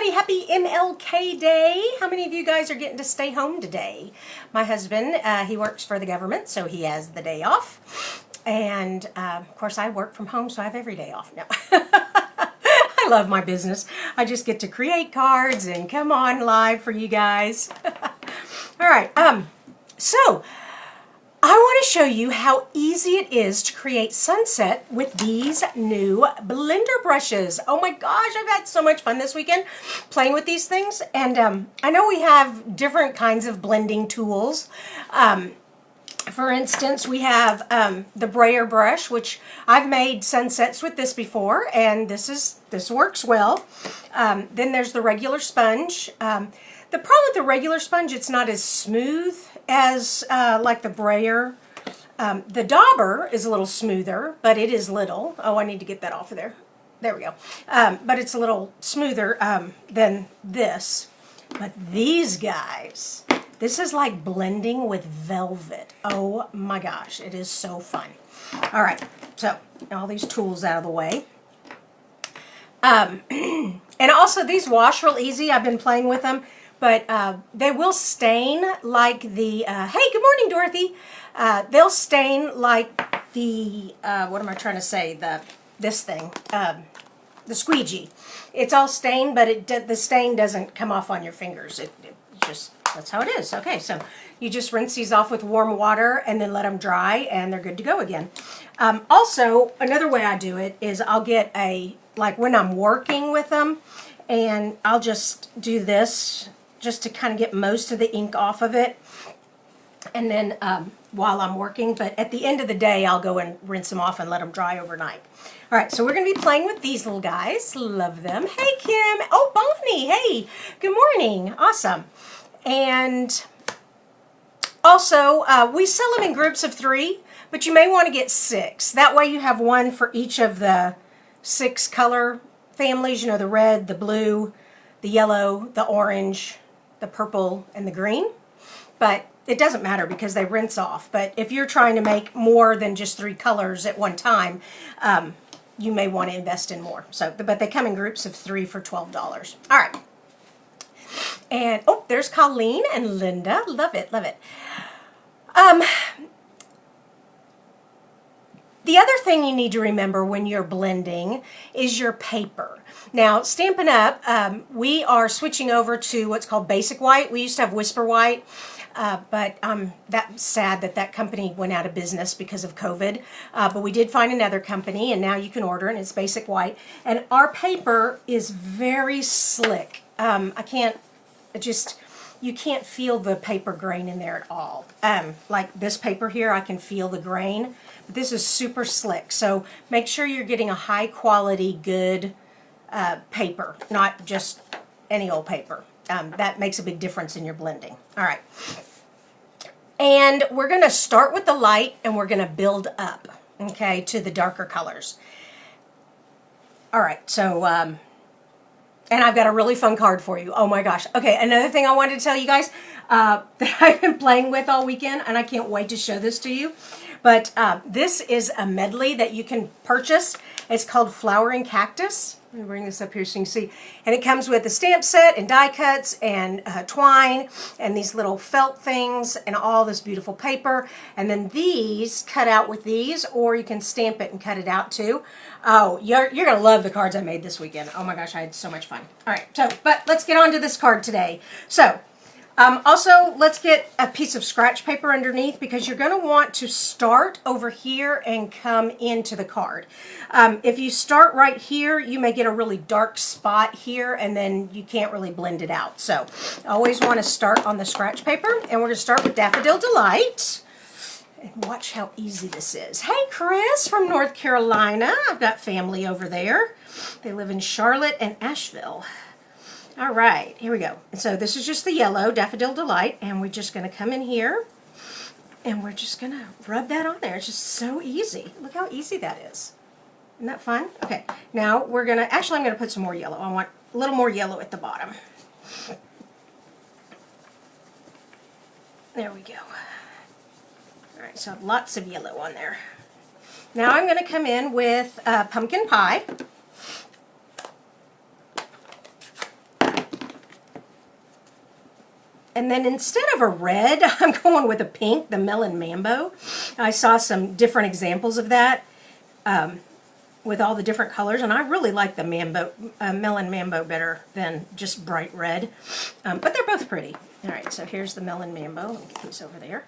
everybody. Happy MLK Day. How many of you guys are getting to stay home today? My husband, he works for the government, so he has the day off. And, of course, I work from home, so I have every day off now. I love my business. I just get to create cards and come on live for you guys. All right. So I want to show you how easy it is to create sunset with these new blender brushes. Oh my gosh, I've had so much fun this weekend playing with these things. And I know we have different kinds of blending tools. For instance, we have the brayer brush, which I've made sunsets with this before, and this works well. Then there's the regular sponge. The problem with the regular sponge, it's not as smooth as like the brayer. The dauber is a little smoother, but it is little. Oh, I need to get that off of there. There we go. But it's a little smoother than this. But these guys, this is like blending with velvet. Oh my gosh, it is so fun. All right, so all these tools out of the way. And also these wash real easy. I've been playing with them. But they will stain like the, hey, good morning, Dorothy. They'll stain like the, what am I trying to say, this thing, the squeegee. It's all stained, but the stain doesn't come off on your fingers. It just, that's how it is. Okay, so you just rinse these off with warm water and then let them dry, and they're good to go again. Also, another way I do it is I'll get like when I'm working with them, and I'll just do this, just to kind of get most of the ink off of it, and then while I'm working, but at the end of the day I'll go and rinse them off and let them dry overnight. All right, so we're going to be playing with these little guys. Love them. Hey Kim. Oh, Bonnie. Hey, good morning. Awesome. And also we sell them in groups of 3, but you may want to get 6. That way you have one for each of the 6 color families, you know, the red, the blue, the yellow, the orange, the purple, and the green. But it doesn't matter because they rinse off. But if you're trying to make more than just 3 colors at one time, you may want to invest in more. So, but they come in groups of 3 for $12. All right. And, oh, there's Colleen and Linda. Love it, love it. The other thing you need to remember when you're blending is your paper. Now, Stampin' Up, we are switching over to what's called Basic White. We used to have Whisper White, but that's sad that company went out of business because of COVID. But we did find another company, and now you can order it, and it's Basic White. And our paper is very slick. You can't feel the paper grain in there at all. Like this paper here, I can feel the grain. But this is super slick, so make sure you're getting a high quality, good paper, not just any old paper. That makes a big difference in your blending. All right. And we're going to start with the light, and we're going to build up, okay, to the darker colors. All right, so... and I've got a really fun card for you. Oh my gosh. Okay, another thing I wanted to tell you guys that I've been playing with all weekend, and I can't wait to show this to you. But this is a medley that you can purchase. It's called Flowering Cactus. Let me bring this up here so you can see. And it comes with a stamp set and die cuts and twine and these little felt things and all this beautiful paper. And then these cut out with these, or you can stamp it and cut it out too. Oh, you're going to love the cards I made this weekend. Oh my gosh, I had so much fun. All right, so, but let's get on to this card today. So, also, let's get a piece of scratch paper underneath, because you're going to want to start over here and come into the card. If you start right here, you may get a really dark spot here, and then you can't really blend it out. So, always want to start on the scratch paper, and we're going to start with Daffodil Delight. And watch how easy this is. Hey, Chris from North Carolina. I've got family over there. They live in Charlotte and Asheville. All right, here we go. And so this is just the yellow, Daffodil Delight, and we're just going to come in here, and we're just going to rub that on there. It's just so easy. Look how easy that is. Isn't that fun? Okay, now we're going to, actually I'm going to put some more yellow. I want a little more yellow at the bottom. There we go. All right, so I have lots of yellow on there. Now I'm going to come in with pumpkin pie. And then instead of a red, I'm going with a pink, the Melon Mambo. I saw some different examples of that with all the different colors, and I really like the Melon Mambo better than just bright red. But they're both pretty. All right, so here's the Melon Mambo. Let me get these over there.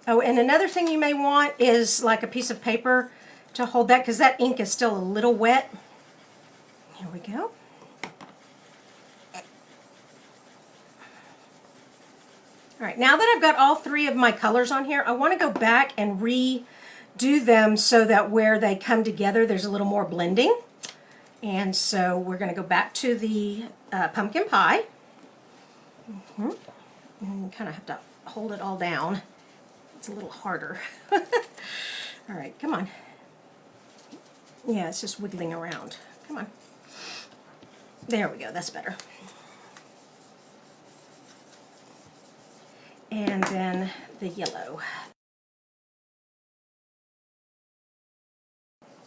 And another thing you may want is like a piece of paper to hold that, because that ink is still a little wet. Here we go. All right, now that I've got all three of my colors on here, I want to go back and redo them so that where they come together, there's a little more blending. And so we're going to go back to the pumpkin pie. And you kind of have to hold it all down. It's a little harder. All right, come on. Yeah, it's just wiggling around. Come on. There we go, that's better. And then the yellow.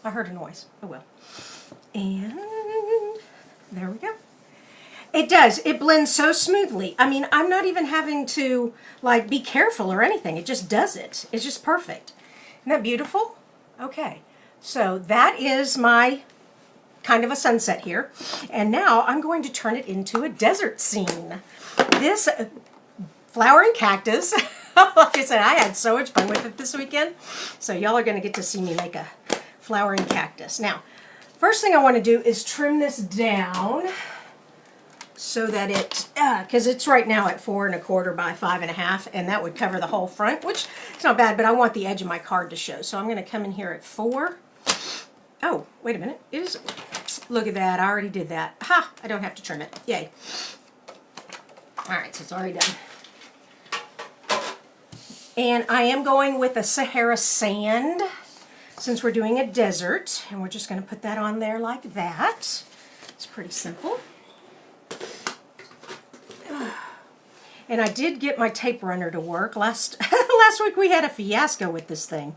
I heard a noise. Oh well. And there we go. It does. It blends so smoothly. I mean, I'm not even having to like be careful or anything. It just does it. It's just perfect. Isn't that beautiful? Okay. So that is my kind of a sunset here. And now I'm going to turn it into a desert scene. This flowering cactus, like I said, I had so much fun with it this weekend. So y'all are going to get to see me make a flowering cactus. Now, first thing I want to do is trim this down so that it, because it's right now at 4 1/4 by 5 1/2, and that would cover the whole front, which is not bad, but I want the edge of my card to show. So I'm going to come in here at 4. Oh, wait a minute. It is, look at that. I already did that. Ha! I don't have to trim it. Yay. All right, so it's already done. And I am going with a Sahara sand since we're doing a desert, and we're just going to put that on there like that. It's pretty simple. And I did get my tape runner to work. Last week we had a fiasco with this thing.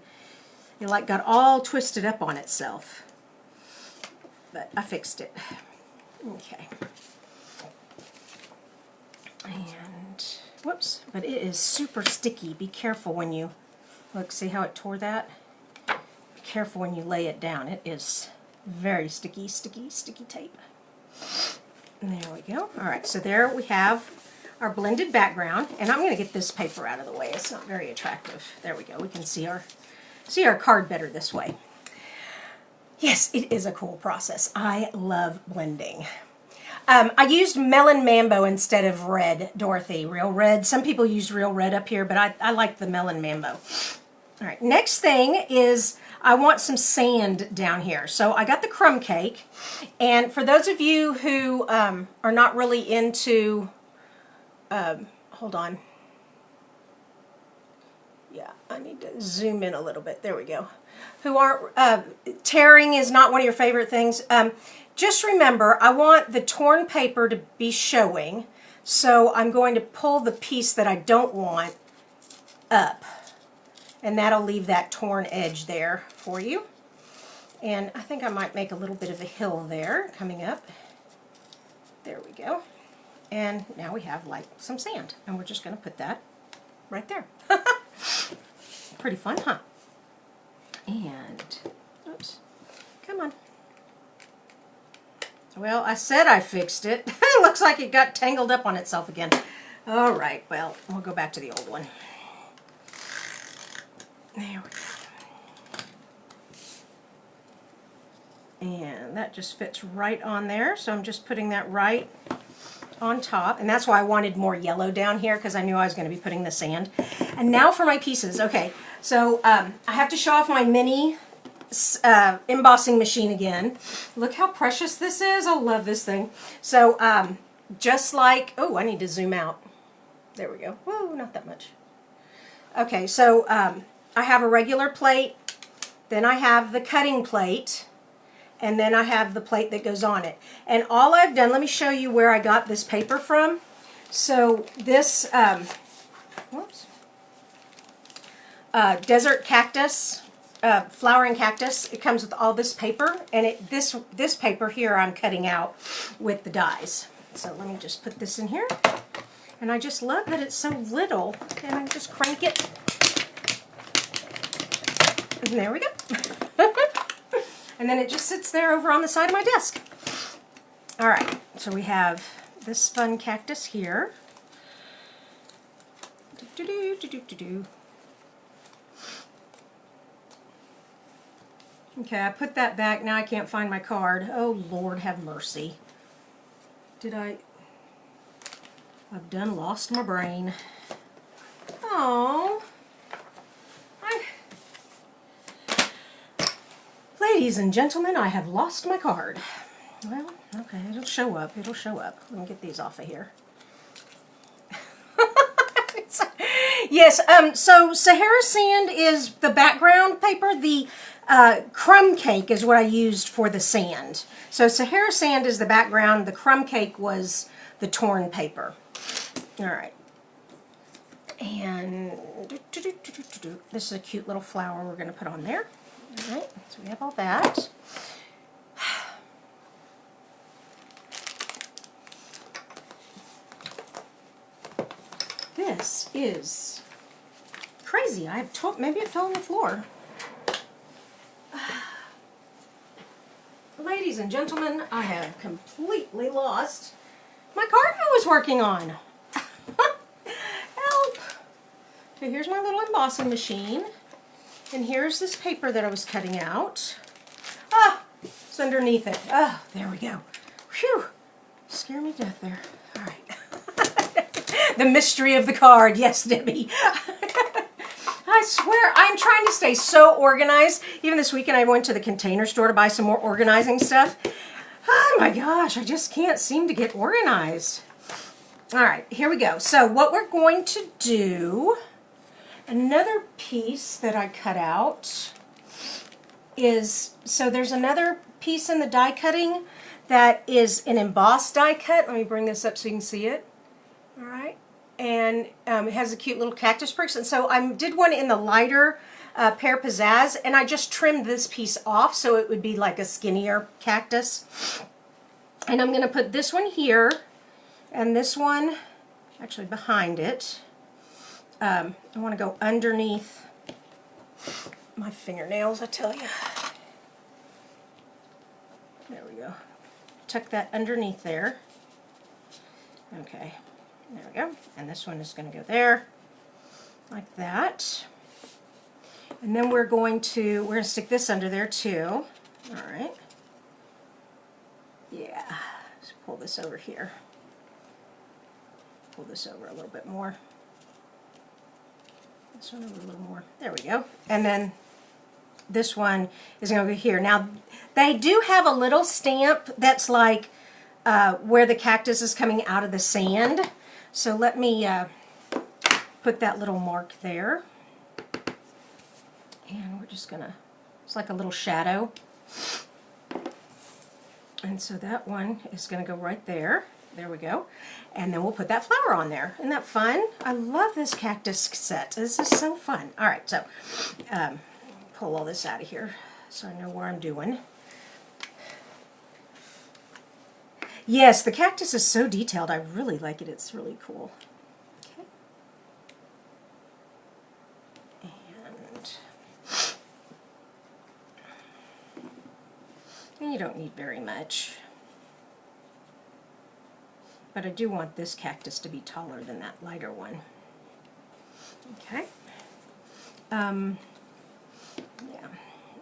It like got all twisted up on itself. But I fixed it. Okay. And, whoops, but it is super sticky. Be careful when you, look, see how it tore that? Be careful when you lay it down. It is very sticky, sticky, sticky tape. And there we go. All right, so there we have our blended background, and I'm going to get this paper out of the way. It's not very attractive. There we go. We can see our card better this way. Yes, it is a cool process. I love blending. I used Melon Mambo instead of red, Dorothy, real red. Some people use real red up here, but I like the Melon Mambo. All right, next thing is I want some sand down here. So I got the crumb cake, and for those of you who are not really into, hold on. Yeah, I need to zoom in a little bit. There we go. Who aren't, tearing is not one of your favorite things. Just remember, I want the torn paper to be showing, so I'm going to pull the piece that I don't want up, and that'll leave that torn edge there for you. And I think I might make a little bit of a hill there coming up. There we go. And now we have like some sand, and we're just going to put that right there. Pretty fun, huh? And, oops, come on. Well, I said I fixed it. It looks like it got tangled up on itself again. All right, well, we'll go back to the old one. There we go. And that just fits right on there, so I'm just putting that right on top, and that's why I wanted more yellow down here, because I knew I was going to be putting the sand. And now for my pieces. Okay, so I have to show off my mini embossing machine again. Look how precious this is. I love this thing. So just like, oh, I need to zoom out. There we go. Whoa, not that much. Okay, so I have a regular plate, then I have the cutting plate, and then I have the plate that goes on it. And all I've done, let me show you where I got this paper from. So this, whoops, desert cactus flowering cactus. It comes with all this paper, and this paper here I'm cutting out with the dies. So let me just put this in here. And I just love that it's so little. And I just crank it. And there we go. And then it just sits there over on the side of my desk. All right, so we have this fun cactus here. Okay, I put that back. Now I can't find my card. Oh, Lord, have mercy. I've done lost my brain. Oh. Ladies and gentlemen, I have lost my card. Well, okay, it'll show up. It'll show up. Let me get these off of here. Yes, so Sahara sand is the background paper. The crumb cake is what I used for the sand. So Sahara sand is the background. The crumb cake was the torn paper. All right. And this is a cute little flower we're going to put on there. All right, so we have all that. This is crazy. Maybe it fell on the floor. Ladies and gentlemen, I have completely lost my card I was working on. Help! Okay, here's my little embossing machine. And here's this paper that I was cutting out. Ah, it's underneath it. Ah, there we go. Phew, scare me to death there. All right. The mystery of the card. Yes, Debbie. I swear, I'm trying to stay so organized. Even this weekend, I went to the Container Store to buy some more organizing stuff. Oh my gosh, I just can't seem to get organized. All right, here we go. So what we're going to do, another piece that I cut out is, so there's another piece in the die cutting that is an embossed die cut. Let me bring this up so you can see it. All right. And it has a cute little cactus bricks. And so I did one in the lighter Pear Pizzazz, and I just trimmed this piece off so it would be like a skinnier cactus. And I'm going to put this one here and this one actually behind it. I want to go underneath my fingernails, I tell you. There we go. Tuck that underneath there. Okay. There we go. And this one is going to go there, like that. And then we're going to stick this under there too. All right. Yeah. Let's pull this over here. Pull this over a little bit more. This one over a little more. There we go. And then this one is going to go here. Now, they do have a little stamp that's like where the cactus is coming out of the sand. So let me put that little mark there. And we're just going to, it's like a little shadow. And so that one is going to go right there. There we go. And then we'll put that flower on there. Isn't that fun? I love this cactus set. This is so fun. All right, so pull all this out of here so I know what I'm doing. Yes, the cactus is so detailed. I really like it. It's really cool. Okay. And you don't need very much. But I do want this cactus to be taller than that lighter one. Okay. Yeah.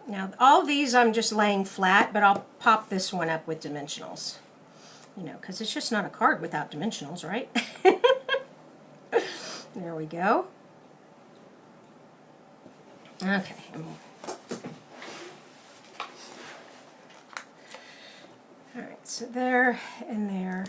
Now, all these I'm just laying flat, but I'll pop this one up with dimensionals. You know, because it's just not a card without dimensionals, right? There we go. Okay. All right, so there and there.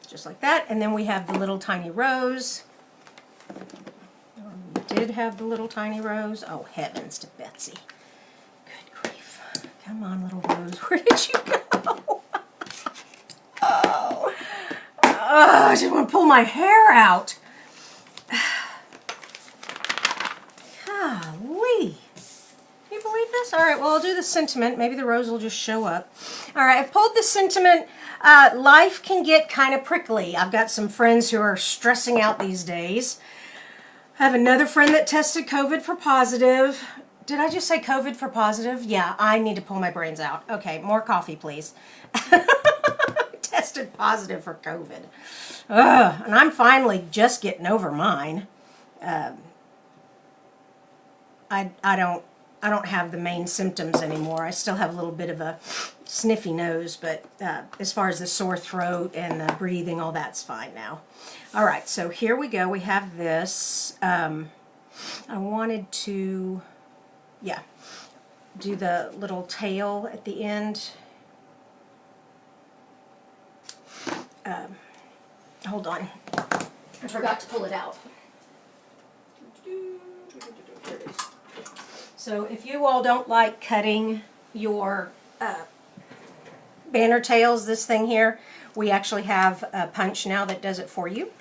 Just like that, and then we have the little tiny rose. We did have the little tiny rose. Oh, heavens to Betsy. Come on, little rose. Where did you go? Oh, I just want to pull my hair out. Golly. Can you believe this? All right, well, I'll do the sentiment. Maybe the rose will just show up. All right, I've pulled the sentiment. Life can get kind of prickly. I've got some friends who are stressing out these days. I have another friend that tested COVID for positive. Did I just say COVID for positive? Yeah, I need to pull my brains out. Okay, more coffee, please. Tested positive for COVID. Ugh, and I'm finally just getting over mine. I don't have the main symptoms anymore. I still have a little bit of a sniffy nose, but as far as the sore throat and the breathing, all that's fine now. All right, so here we go. We have this. I wanted to, yeah, do the little tail at the end. Hold on. I forgot to pull it out. So if you all don't like cutting your banner tails, this thing here, we actually have a punch now that does it for you.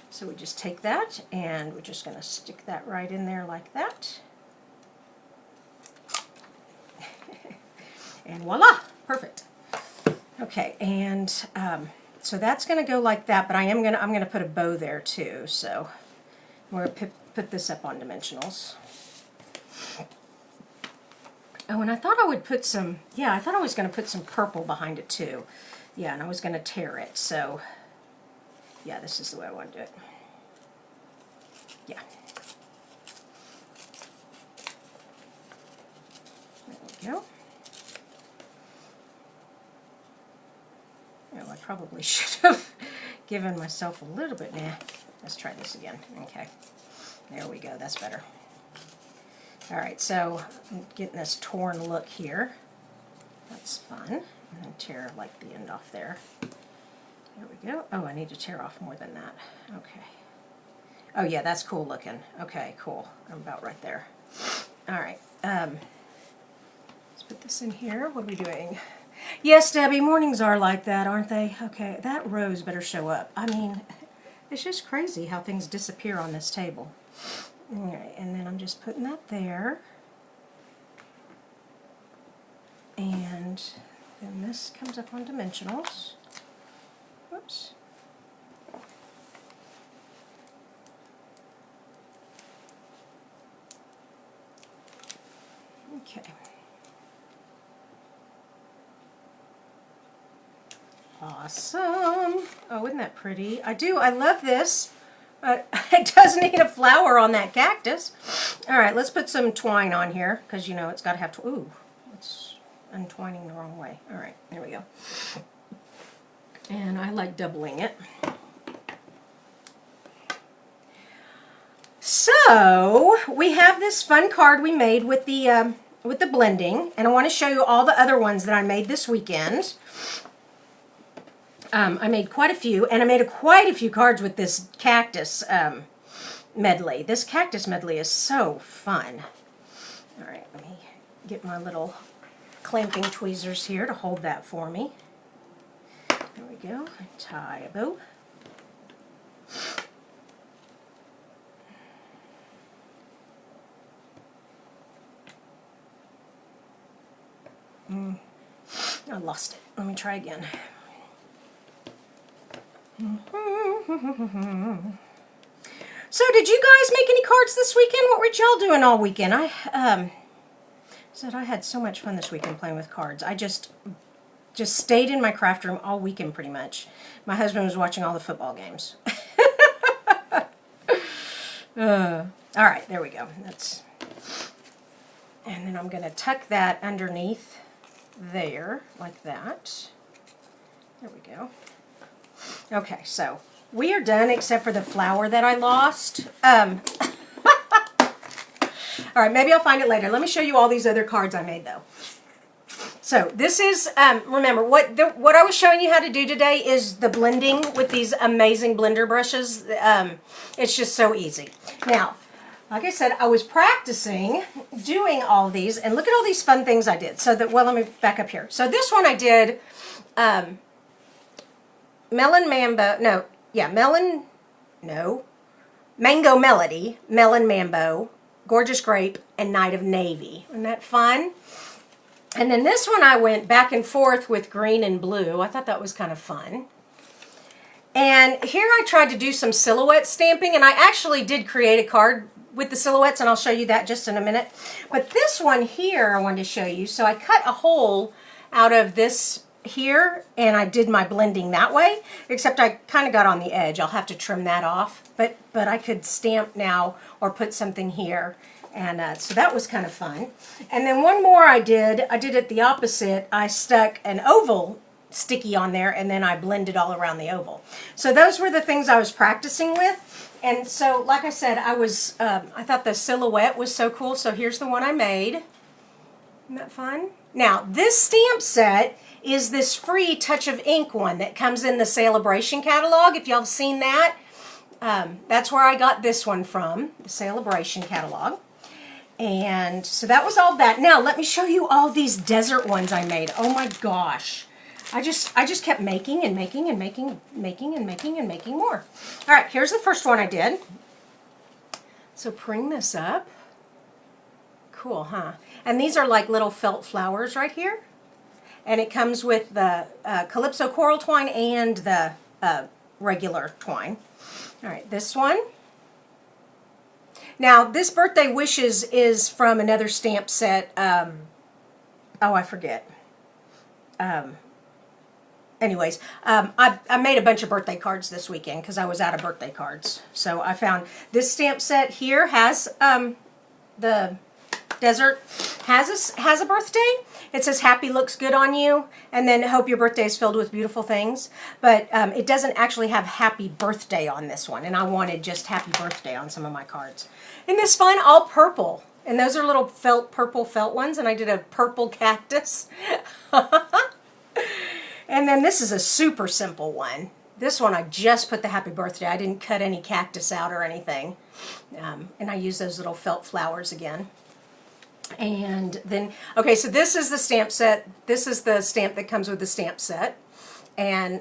So we just take that and we're just going to stick that right in there like that. And voila, perfect. Okay, and so that's going to go like that, but I'm going to put a bow there too. So we're going to put this up on dimensionals. Oh, and I thought I would put some, yeah, I thought I was going to put some purple behind it too. Yeah, and I was going to tear it, so yeah, this is the way I want to do it. Yeah. There we go. Oh, I probably should have given myself a little bit. Nah, let's try this again. Okay. There we go. That's better. All right, so I'm getting this torn look here. That's fun. And then tear like the end off there. There we go. Oh, I need to tear off more than that. Okay. Oh yeah, that's cool looking. Okay, cool. I'm about right there. All right. Let's put this in here. What are we doing? Yes, Debbie, mornings are like that, aren't they? Okay, that rose better show up. I mean, it's just crazy how things disappear on this table. All right, and then I'm just putting that there. And then this comes up on dimensionals. Whoops. Okay. Awesome. Oh, isn't that pretty? I love this. It does need a flower on that cactus. All right, let's put some twine on here because, you know, it's got to have to, ooh, it's untwining the wrong way. All right, there we go. And I like doubling it. So we have this fun card we made with the blending, and I want to show you all the other ones that I made this weekend. I made quite a few, and I made quite a few cards with this cactus medley. This cactus medley is so fun. All right, let me get my little clamping tweezers here to hold that for me. There we go. Tie a bow. I lost it. Let me try again. So did you guys make any cards this weekend? What were y'all doing all weekend? I said I had so much fun this weekend playing with cards. I just stayed in my craft room all weekend pretty much. My husband was watching all the football games. All right, there we go. And then I'm going to tuck that underneath there like that. There we go. Okay, so we are done except for the flower that I lost. All right, maybe I'll find it later. Let me show you all these other cards I made though. So this is, remember, what I was showing you how to do today is the blending with these amazing blender brushes. It's just so easy. Now, like I said, I was practicing doing all these, and look at all these fun things I did. So that, well, let me back up here. So this one I did Mango Melody, Melon Mambo, Gorgeous Grape, and Night of Navy. Isn't that fun? And then this one I went back and forth with green and blue. I thought that was kind of fun. And here I tried to do some silhouette stamping, and I actually did create a card with the silhouettes, and I'll show you that just in a minute. But this one here I wanted to show you. So I cut a hole out of this here, and I did my blending that way, except I kind of got on the edge. I'll have to trim that off, but I could stamp now or put something here. And so that was kind of fun. And then one more I did it the opposite. I stuck an oval sticky on there, and then I blended all around the oval. So those were the things I was practicing with. And so, like I said, I thought the silhouette was so cool. So here's the one I made. Isn't that fun? Now, this stamp set is this free Touch of Ink one that comes in the Sale-A-Bration catalog. If y'all have seen that, that's where I got this one from, the Sale-A-Bration catalog. And so that was all that. Now, let me show you all these desert ones I made. Oh my gosh. I just kept making and making and making more. All right, here's the first one I did. So bring this up. Cool, huh? And these are like little felt flowers right here. And it comes with the Calypso coral twine and the regular twine. All right, this one. Now, this Birthday Wishes is from another stamp set. Oh, I forget. Anyways, I made a bunch of birthday cards this weekend because I was out of birthday cards. So I found this stamp set here has the desert has a birthday. It says happy looks good on you, and then hope your birthday is filled with beautiful things. But it doesn't actually have happy birthday on this one, and I wanted just happy birthday on some of my cards. Isn't this fun? All purple. And those are little purple felt ones, and I did a purple cactus. And then this is a super simple one. This one I just put the happy birthday. I didn't cut any cactus out or anything. And I used those little felt flowers again. And then, okay, so this is the stamp set. This is the stamp that comes with the stamp set. And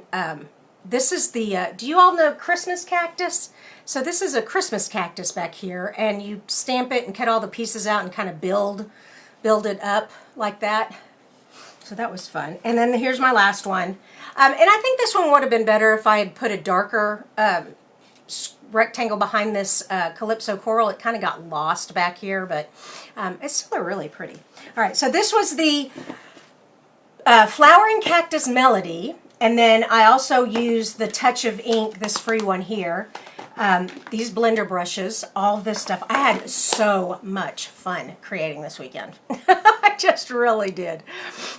this is the, do you all know Christmas cactus? So this is a Christmas cactus back here. And you stamp it and cut all the pieces out and kind of build it up like that. So that was fun. And then here's my last one. And I think this one would have been better if I had put a darker rectangle behind this Calypso coral. It kind of got lost back here, but it's still really pretty. All right, so this was the Flowering Cactus Melody. And then I also used the Touch of Ink, this free one here. These blender brushes, all this stuff. I had so much fun creating this weekend. I just really did.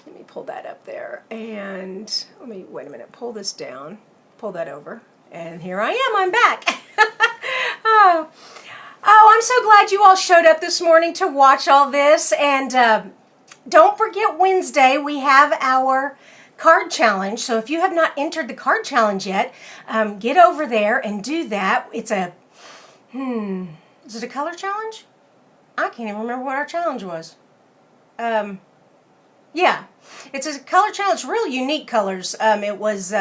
Let me pull that up there. And let me, wait a minute, pull this down. Pull that over. And here I am, I'm back. Oh, I'm so glad you all showed up this morning to watch all this. And don't forget Wednesday, we have our card challenge. So if you have not entered the card challenge yet, get over there and do that. It's a, is it a color challenge? I can't even remember what our challenge was. Yeah, it's a color challenge, real unique colors. It was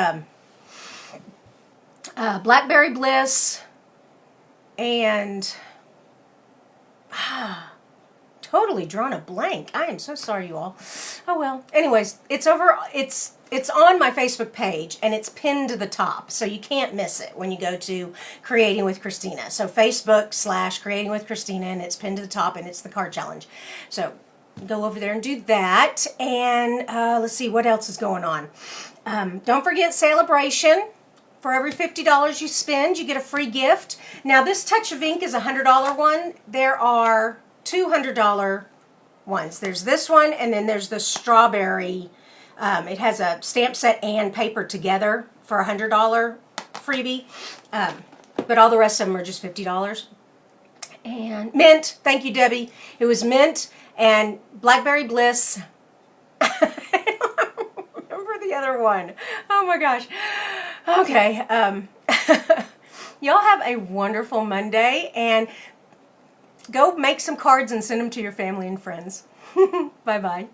Blackberry Bliss and totally drawn a blank. I am so sorry, you all. Oh well. Anyways, it's over. It's on my Facebook page and it's pinned to the top, so you can't miss it when you go to Creating with Kristina. So Facebook/Creating with Kristina, and it's pinned to the top, and it's the card challenge. So go over there and do that. And let's see what else is going on. Don't forget Sale-A-Bration. For every $50 you spend, you get a free gift. Now this Touch of Ink is a $100 one. There are $200 ones. There's this one, and then there's the strawberry. It has a stamp set and paper together for a $100 freebie. But all the rest of them are just $50. And mint, thank you, Debbie. It was mint and Blackberry Bliss. I don't remember the other one. Oh my gosh. Okay. Y'all have a wonderful Monday, and Go make some cards and send them to your family and friends. Bye-bye.